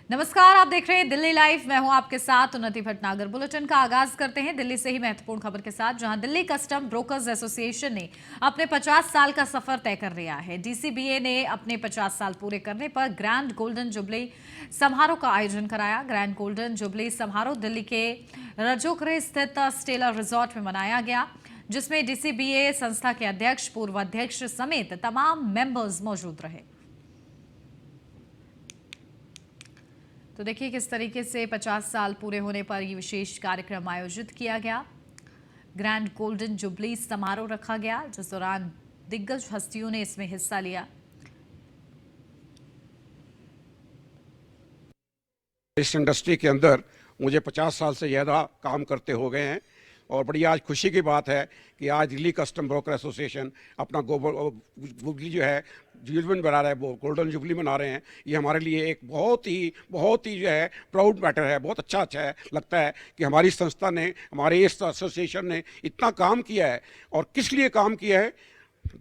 नमस्कार, आप देख रहे हैं दिल्ली लाइव। मैं हूं आपके साथ उन्नति भटनागर। बुलेटिन का आगाज करते हैं दिल्ली से ही महत्वपूर्ण खबर के साथ, जहां दिल्ली कस्टम ब्रोकर्स एसोसिएशन ने अपने 50 साल का सफर तय कर लिया है। डीसीबीए ने अपने 50 साल पूरे करने पर ग्रैंड गोल्डन जुबली समारोह का आयोजन कराया। ग्रैंड गोल्डन जुबली समारोह दिल्ली के रजोकरे स्थित स्टेला रिजॉर्ट में मनाया गया, जिसमें डीसीबीए संस्था के अध्यक्ष, पूर्व अध्यक्ष समेत तमाम मेंबर्स मौजूद रहे। तो देखिए किस तरीके से 50 साल पूरे होने पर ये विशेष कार्यक्रम आयोजित किया गया। ग्रैंड गोल्डन जुबली समारोह रखा गया, जिस दौरान दिग्गज हस्तियों ने इसमें हिस्सा लिया। इस इंडस्ट्री के अंदर मुझे 50 साल से ज़्यादा काम करते हो गए हैं और बड़ी आज खुशी की बात है कि आज दिल्ली कस्टम ब्रोकर एसोसिएशन अपना जुबली जो है जुबली बना रहा है, वो गोल्डन जुबली मना रहे हैं। ये हमारे लिए एक बहुत ही जो है प्राउड मैटर है। बहुत अच्छा है, लगता है कि हमारी संस्था ने, हमारे इस एसोसिएशन ने इतना काम किया है। और किस लिए काम किया है?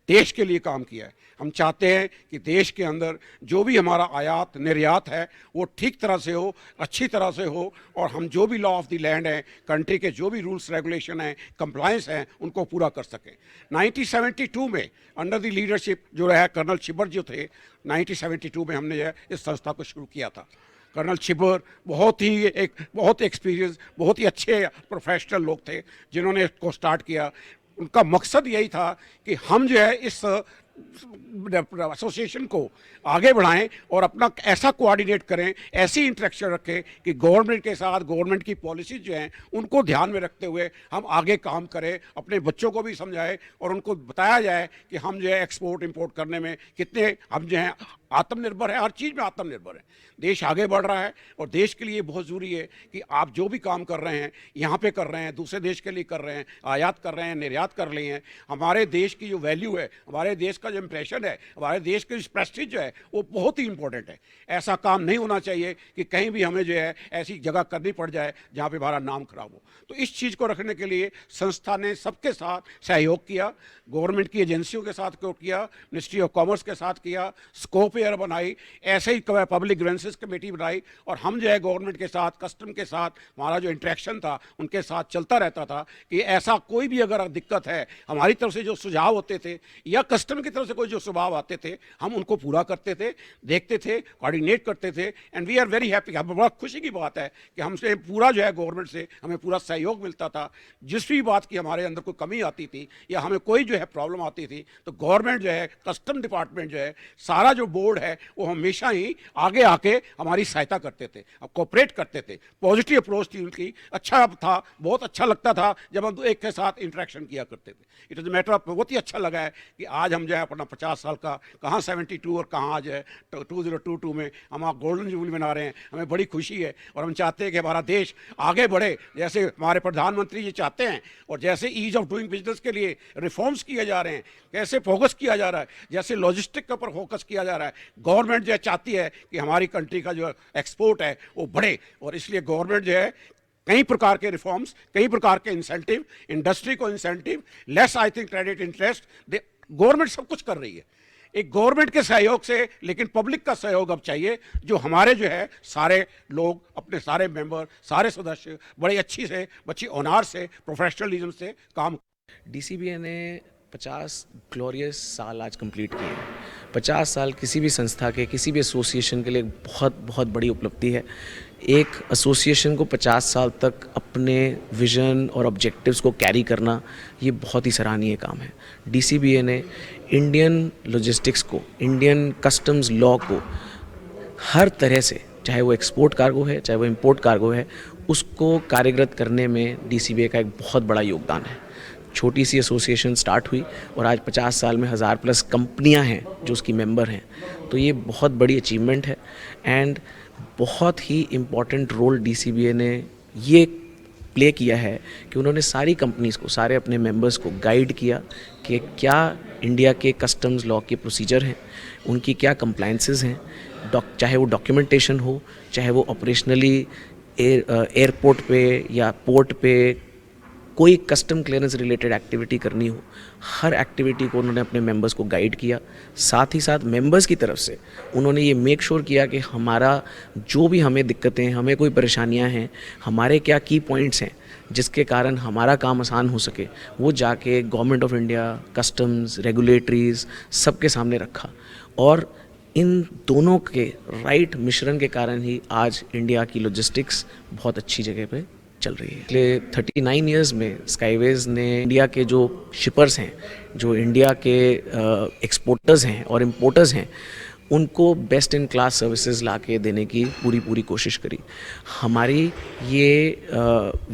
देश के लिए काम किया है। हम चाहते हैं कि देश के अंदर जो भी हमारा आयात निर्यात है वो ठीक तरह से हो, अच्छी तरह से हो, और हम जो भी लॉ ऑफ द लैंड है, कंट्री के जो भी रूल्स रेगुलेशन हैं, कंप्लायंस हैं, उनको पूरा कर सकें। 1972 में अंडर द लीडरशिप जो है कर्नल छिब्बर जो थे, 1972 में हमने इस संस्था को शुरू किया था। कर्नल छिब्बर बहुत एक्सपीरियंस, बहुत ही अच्छे प्रोफेशनल लोग थे जिन्होंने इसको स्टार्ट किया। उनका मकसद यही था कि हम जो है इस एसोसिएशन को आगे बढ़ाएं और अपना ऐसा कोऑर्डिनेट करें, ऐसी इंटरेक्शन रखें कि गवर्नमेंट के साथ गवर्नमेंट की पॉलिसीज जो हैं उनको ध्यान में रखते हुए हम आगे काम करें। अपने बच्चों को भी समझाएं और उनको बताया जाए कि हम जो है एक्सपोर्ट इंपोर्ट करने में कितने हम जो हैं आत्मनिर्भर है, हर चीज़ में आत्मनिर्भर है। देश आगे बढ़ रहा है और देश के लिए बहुत ज़रूरी है कि आप जो भी काम कर रहे हैं, यहाँ पे कर रहे हैं, दूसरे देश के लिए कर रहे हैं, आयात कर रहे हैं, निर्यात कर रहे हैं, हमारे देश की जो वैल्यू है, हमारे देश का जो इम्प्रेशन है, हमारे देश की प्रेस्टीज जो है वो बहुत ही इंपॉर्टेंट है। ऐसा काम नहीं होना चाहिए कि कहीं भी हमें जो है ऐसी जगह करनी पड़ जाए जहाँ पे हमारा नाम खराब हो। तो इस चीज़ को रखने के लिए संस्था ने सबके साथ सहयोग किया, गवर्नमेंट की एजेंसियों के साथ किया, मिनिस्ट्री ऑफ कॉमर्स के साथ किया, स्कोप एयर बनाई, ऐसे ही पब्लिक ग्रीवेंसेस कमेटी बनाई, और हम जो है गवर्नमेंट के साथ, कस्टम के साथ हमारा जो इंटरेक्शन था उनके साथ चलता रहता था कि ऐसा कोई भी अगर दिक्कत है, हमारी तरफ से जो सुझाव होते थे या कस्टम की तरफ से कोई जो सुझाव आते थे, हम उनको पूरा करते थे, देखते थे, कोऑर्डिनेट करते थे। And we are very happy. हमें बहुत खुशी की बात है कि हमसे पूरा जो है गवर्नमेंट से हमें पूरा सहयोग मिलता था। जिस भी बात की हमारे अंदर कोई कमी आती थी या हमें कोई जो है प्रॉब्लम आती थी, तो गवर्नमेंट जो है, कस्टम डिपार्टमेंट जो है, सारा जो बोर्ड है, वो हमेशा ही आगे आके हमारी सहायता करते थे, कोऑपरेट करते थे। पॉजिटिव अप्रोच थी उनकी, अच्छा था, बहुत अच्छा लगता था जब हम एक के साथ इंटरेक्शन किया करते थे। इट इज़ मैटर ऑफ, बहुत ही अच्छा लगा है कि आज हम जो है अपना 50 साल का, कहाँ 72 और कहाँ आज है 2022 में हम गोल्डन जुबली मना रहे हैं। हमें बड़ी खुशी है और हम चाहते हैं कि हमारा देश आगे बढ़े, जैसे हमारे प्रधानमंत्री जी चाहते हैं, और जैसे ईज ऑफ डूइंग बिजनेस के लिए रिफॉर्म्स किए जा रहे हैं, कैसे फोकस किया जा रहा है, जैसे लॉजिस्टिक के ऊपर फोकस किया जा रहा है। गवर्नमेंट जो चाहती है कि हमारी कंट्री का जो एक्सपोर्ट है वो बढ़े, और इसलिए गवर्नमेंट जो है कई प्रकार के रिफॉर्म्स, कई प्रकार के इंसेंटिव, इंडस्ट्री को incentive, less I think credit interest, government सब कुछ कर रही है एक गवर्नमेंट के सहयोग से। लेकिन पब्लिक का सहयोग अब चाहिए, जो हमारे जो है सारे लोग, अपने सारे मेंबर, सारे सदस्य बड़े अच्छी ऑनर से, प्रोफेशनलिज्म से काम। डीसीबीए ने 50 ग्लोरियस साल आज कंप्लीट किए हैं। 50 साल किसी भी संस्था के, किसी भी एसोसिएशन के लिए बहुत बड़ी उपलब्धि है। एक एसोसिएशन को 50 साल तक अपने विजन और ऑब्जेक्टिव्स को कैरी करना, ये बहुत ही सराहनीय काम है। डीसीबीए ने इंडियन लॉजिस्टिक्स को, इंडियन कस्टम्स लॉ को हर तरह से, चाहे वो एक्सपोर्ट कार्गो है, चाहे वो इंपोर्ट कार्गो है, उसको कार्यरत करने में डीसीबीए का एक बहुत बड़ा योगदान है। छोटी सी एसोसिएशन स्टार्ट हुई और आज 50 साल में 1000+ कंपनियां हैं जो उसकी मेंबर हैं, तो ये बहुत बड़ी अचीवमेंट है। एंड बहुत ही इम्पॉर्टेंट रोल डीसीबीए ने ये प्ले किया है कि उन्होंने सारी कंपनीज़ को, सारे अपने मेंबर्स को गाइड किया कि क्या इंडिया के कस्टम्स लॉ के प्रोसीजर हैं, उनकी क्या कंप्लायंसेस हैं, चाहे वो डॉक्यूमेंटेशन हो, चाहे वो ऑपरेशनली एयरपोर्ट पे या पोर्ट पे कोई कस्टम क्लियरेंस रिलेटेड एक्टिविटी करनी हो, हर एक्टिविटी को उन्होंने अपने मेंबर्स को गाइड किया। साथ ही साथ मेंबर्स की तरफ से उन्होंने ये मेक श्योर किया कि हमारा जो भी हमें दिक्कतें, हमें कोई परेशानियां हैं, हमारे क्या की पॉइंट्स हैं जिसके कारण हमारा काम आसान हो सके, वो जाके government of India, customs, regulatories सबके सामने रखा। और इन दोनों के राइट मिश्रण के कारण ही आज इंडिया की लॉजिस्टिक्स बहुत अच्छी जगह पे चल रही है। पिछले 39 इयर्स में स्काईवेज ने इंडिया के जो शिपर्स हैं, जो इंडिया के एक्सपोर्टर्स हैं और इम्पोर्टर्स हैं, उनको बेस्ट इन क्लास सर्विसेज ला के देने की पूरी कोशिश करी। हमारी ये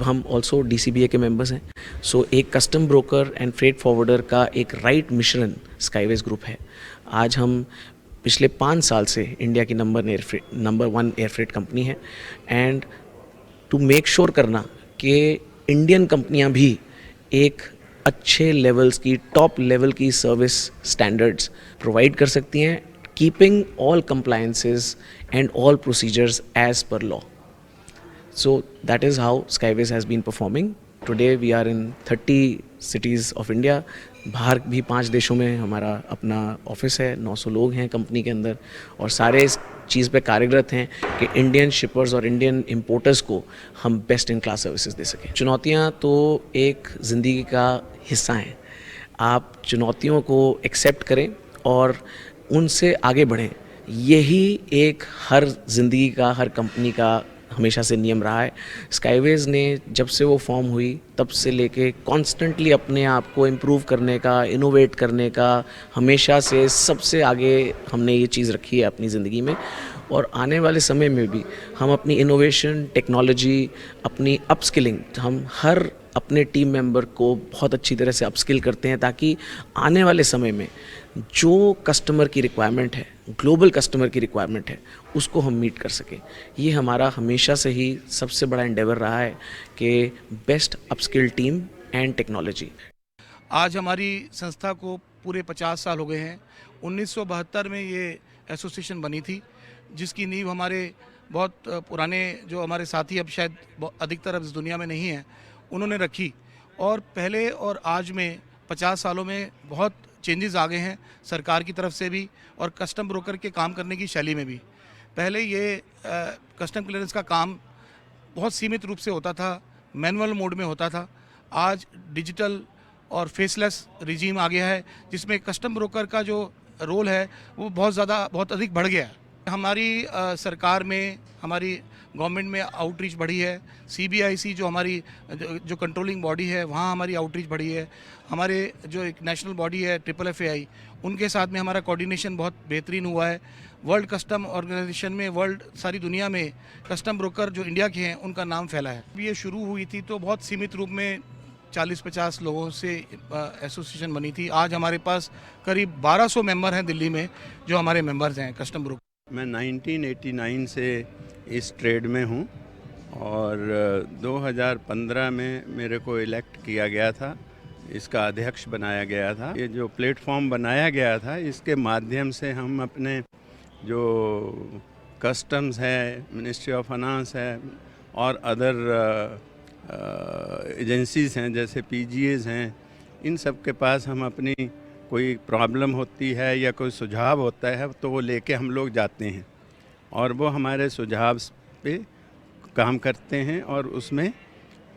हम ऑल्सो DCBA के मेंबर्स हैं। सो एक custom broker and freight forwarder का एक राइट मिश्रण स्काईवेज ग्रुप है। आज हम पिछले 5 साल से इंडिया की नंबर 1 एयरफ्रेट कंपनी है। एंड टू मेक श्योर करना कि इंडियन कंपनियां भी एक अच्छे लेवल्स की, टॉप लेवल की सर्विस स्टैंडर्ड्स प्रोवाइड कर सकती हैं, keeping all compliances and all procedures as per law. So that is how Skyways has been performing. Today we are in 30 cities of India. बाहर भी 5 देशों में हमारा अपना ऑफिस है, 900 लोग हैं कंपनी के अंदर, और सारे इस चीज़ पे कार्यरत हैं कि इंडियन शिपर्स और इंडियन इम्पोर्टर्स को हम बेस्ट इन क्लास सर्विसेज दे सकें। चुनौतियाँ तो एक ज़िंदगी का हिस्सा हैं। आप चुनौतियों को एक्सेप्ट करें और उनसे आगे बढ़ें। यही एक हर ज़िंदगी का, हर कंपनी का हमेशा से नियम रहा है। स्काईवेज ने जब से वो फॉर्म हुई तब से लेके कॉन्स्टेंटली अपने आप को इम्प्रूव करने का, इनोवेट करने का, हमेशा से सबसे आगे हमने ये चीज़ रखी है अपनी ज़िंदगी में। और आने वाले समय में भी हम अपनी इनोवेशन, टेक्नोलॉजी, अपनी अपस्किलिंग, हम हर अपने टीम मेंबर को बहुत अच्छी तरह से अपस्किल करते हैं ताकि आने वाले समय में जो कस्टमर की रिक्वायरमेंट है, ग्लोबल कस्टमर की रिक्वायरमेंट है, उसको हम मीट कर सकें। ये हमारा हमेशा से ही सबसे बड़ा एंडेवर रहा है कि best upskill team and technology. आज हमारी संस्था को पूरे 50 साल हो गए हैं। 1972 में ये एसोसिएशन बनी थी, जिसकी नींव हमारे बहुत पुराने जो हमारे साथी अब शायद अधिकतर अब इस दुनिया में नहीं हैं, उन्होंने रखी। और पहले और आज में 50 सालों में बहुत चेंजेस आ गए हैं, सरकार की तरफ से भी और कस्टम ब्रोकर के काम करने की शैली में भी। पहले ये कस्टम क्लियरेंस का काम बहुत सीमित रूप से होता था, मैनुअल मोड में होता था। आज डिजिटल और फेसलेस रिजीम आ गया है, जिसमें कस्टम ब्रोकर का जो रोल है वो बहुत अधिक बढ़ गया है। हमारी सरकार में, हमारी गवर्नमेंट में आउटरीच बढ़ी है। CBIC जो हमारी जो कंट्रोलिंग बॉडी है, वहाँ हमारी आउटरीच बढ़ी है। हमारे जो एक नेशनल बॉडी है FFAI, उनके साथ में हमारा कोऑर्डिनेशन बहुत बेहतरीन हुआ है। वर्ल्ड कस्टम ऑर्गेनाइजेशन में, वर्ल्ड सारी दुनिया में कस्टम ब्रोकर जो इंडिया के हैं उनका नाम फैला है। ये शुरू हुई थी तो बहुत सीमित रूप में 40-50 लोगों से एसोसिएशन बनी थी। आज हमारे पास करीब 1200 मेंबर हैं दिल्ली में जो हमारे मेंबर्स हैं कस्टम ब्रोकर। मैं 1989 से इस ट्रेड में हूँ और 2015 में मेरे को इलेक्ट किया गया था, इसका अध्यक्ष बनाया गया था। ये जो प्लेटफॉर्म बनाया गया था, इसके माध्यम से हम अपने जो कस्टम्स है, मिनिस्ट्री ऑफ फाइनेंस है और अदर एजेंसीज़ हैं जैसे PGAs हैं, इन सब के पास हम अपनी कोई प्रॉब्लम होती है या कोई सुझाव होता है तो वो लेके हम लोग जाते हैं और वो हमारे सुझाव पे काम करते हैं और उसमें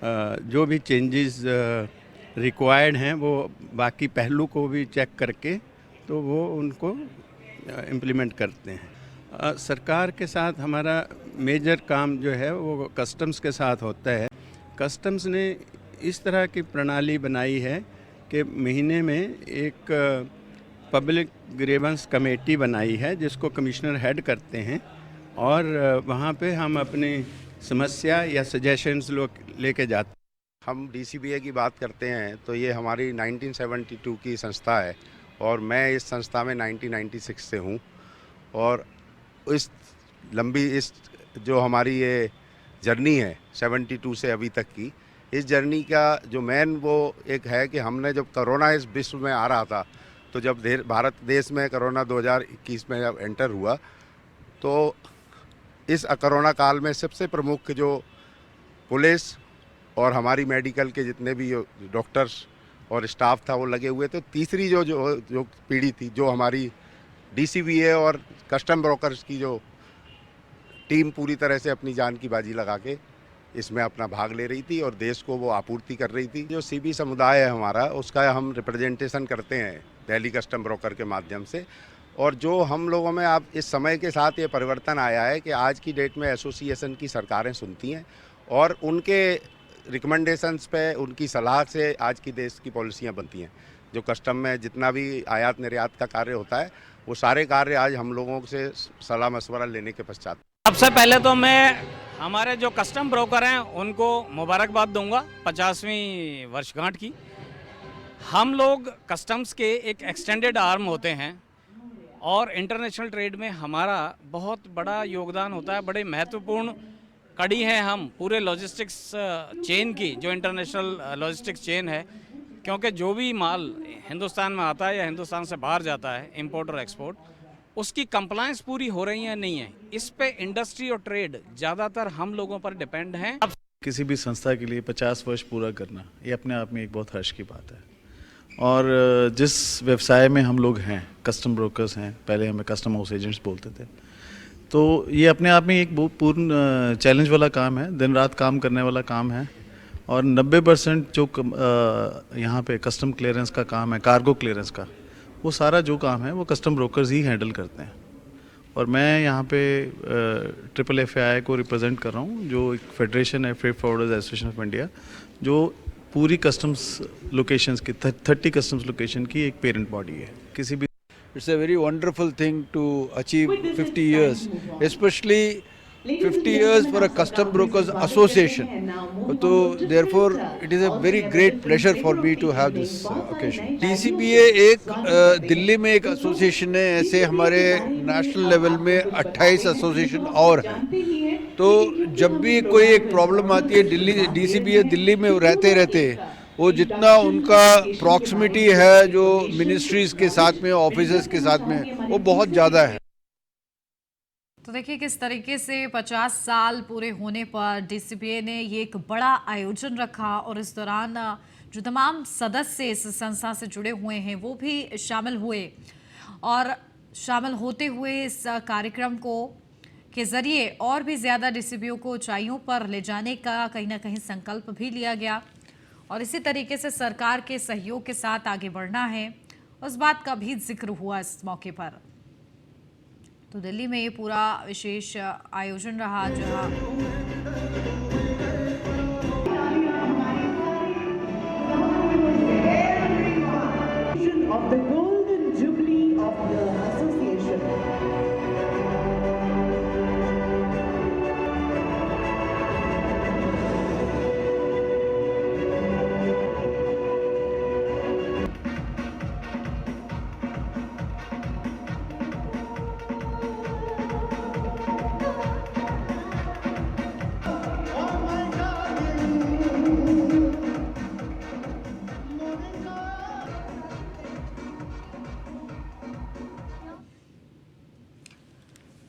जो भी चेंजेस रिक्वायर्ड हैं वो बाकी पहलू को भी चेक करके तो वो उनको इम्प्लीमेंट करते हैं। सरकार के साथ हमारा मेजर काम जो है वो कस्टम्स के साथ होता है। कस्टम्स ने इस तरह की प्रणाली बनाई है कि महीने में एक पब्लिक ग्रीवेंस कमेटी बनाई है जिसको कमिश्नर हेड करते हैं और वहाँ पे हम अपनी समस्या या सजेशंस लोग लेके जाते हैं। हम DCBA की बात करते हैं तो ये हमारी 1972 की संस्था है और मैं इस संस्था में 1996 से हूँ। और इस जो हमारी ये जर्नी है 72 से अभी तक की, इस जर्नी का जो मेन वो एक है कि हमने जब कोरोना इस विश्व में आ रहा था, तो जब भारत देश में कोरोना 2021 में जब एंटर हुआ तो इस कोरोना काल में सबसे प्रमुख जो पुलिस और हमारी मेडिकल के जितने भी डॉक्टर्स और स्टाफ था वो लगे हुए थे। तीसरी जो पीढ़ी थी, जो हमारी DCBA और कस्टम ब्रोकर्स की जो टीम पूरी तरह से अपनी जान की बाजी लगा के इसमें अपना भाग ले रही थी और देश को वो आपूर्ति कर रही थी। जो CB समुदाय है हमारा, उसका हम रिप्रेजेंटेशन करते हैं दिल्ली कस्टम ब्रोकर के माध्यम से। और जो हम लोगों में अब इस समय के साथ ये परिवर्तन आया है कि आज की डेट में एसोसिएशन की सरकारें सुनती हैं और उनके रिकमेंडेशंस पे, उनकी सलाह से आज की देश की पॉलिसियाँ बनती हैं। जो कस्टम में जितना भी आयात निर्यात का कार्य होता है, वो सारे कार्य आज हम लोगों से सलाह मशवरा लेने के पश्चात। सबसे पहले तो मैं हमारे जो कस्टम ब्रोकर हैं उनको मुबारकबाद दूंगा 50वीं वर्षगांठ की। हम लोग कस्टम्स के एक एक्सटेंडेड आर्म होते हैं और इंटरनेशनल ट्रेड में हमारा बहुत बड़ा योगदान होता है। बड़े महत्वपूर्ण कड़ी हैं हम पूरे लॉजिस्टिक्स चेन की, जो इंटरनेशनल लॉजिस्टिक्स चेन है, क्योंकि जो भी माल हिंदुस्तान में आता है या हिंदुस्तान से बाहर जाता है, इंपोर्ट और एक्सपोर्ट, उसकी कंप्लायंस पूरी हो रही है नहीं है, इस पे इंडस्ट्री और ट्रेड ज़्यादातर हम लोगों पर डिपेंड हैं। किसी भी संस्था के लिए 50 वर्ष पूरा करना ये अपने आप में एक बहुत हर्ष की बात है। और जिस व्यवसाय में हम लोग हैं, कस्टम ब्रोकर्स हैं, पहले हमें कस्टम हाउस एजेंट्स बोलते थे, तो ये अपने आप में एक बहुत पूर्ण चैलेंज वाला काम है, दिन रात काम करने वाला काम है। और 90% जो यहाँ पे कस्टम क्लियरेंस का काम है, कार्गो क्लियरेंस का, वो सारा जो काम है वो कस्टम ब्रोकर्स ही हैंडल करते हैं। और मैं यहाँ पे FFI को रिप्रेजेंट कर रहा हूँ, जो एक फेडरेशन है, freight forwarders association of India, जो पूरी कस्टम्स लोकेशंस की 30 कस्टम्स लोकेशन की एक पेरेंट बॉडी है। किसी भी It's a very wonderful thing to achieve 50 years, especially 50 years for a custom brokers association. So therefore it is a very great pleasure for me to have this occasion. DCBA एक दिल्ली में एक association है, ऐसे हमारे national level में 28 association और हैं। तो जब भी कोई एक प्रॉब्लम आती है, DCBA दिल्ली में रहते वो जितना उनका प्रॉक्सिमिटी है जो मिनिस्ट्रीज के साथ में, ऑफिसर्स के साथ में, वो बहुत ज़्यादा है। तो देखिए किस तरीके से 50 साल पूरे होने पर DCBA ने ये एक बड़ा आयोजन रखा और इस दौरान जो तमाम सदस्य इस संस्था से जुड़े हुए हैं वो भी शामिल हुए और शामिल होते हुए इस कार्यक्रम को के जरिए और भी ज़्यादा DCBA को ऊंचाइयों पर ले जाने का कहीं ना कहीं संकल्प भी लिया गया और इसी तरीके से सरकार के सहयोग के साथ आगे बढ़ना है, उस बात का भी जिक्र हुआ इस मौके पर। तो दिल्ली में ये पूरा विशेष आयोजन रहा जहां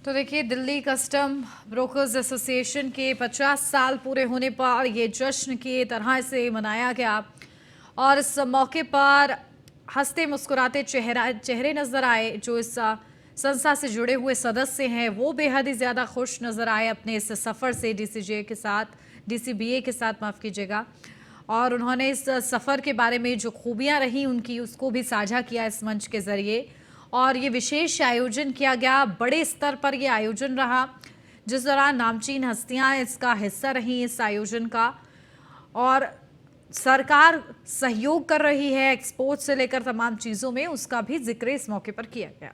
तो देखिए दिल्ली कस्टम ब्रोकर्स एसोसिएशन के 50 साल पूरे होने पर ये जश्न की तरह से मनाया गया और इस मौके पर हंसते मुस्कुराते चेहरे नजर आए। जो इस संस्था से जुड़े हुए सदस्य हैं वो बेहद ही ज़्यादा खुश नजर आए अपने इस सफ़र से DCBA के साथ माफ़ कीजिएगा, और उन्होंने इस सफ़र के बारे में जो खूबियाँ रही उनकी उसको भी साझा किया इस मंच के ज़रिए। और ये विशेष आयोजन किया गया, बड़े स्तर पर ये आयोजन रहा जिस दौरान नामचीन हस्तियां इसका हिस्सा रही इस आयोजन का, और सरकार सहयोग कर रही है एक्सपोर्ट से लेकर तमाम चीज़ों में, उसका भी जिक्र इस मौके पर किया गया।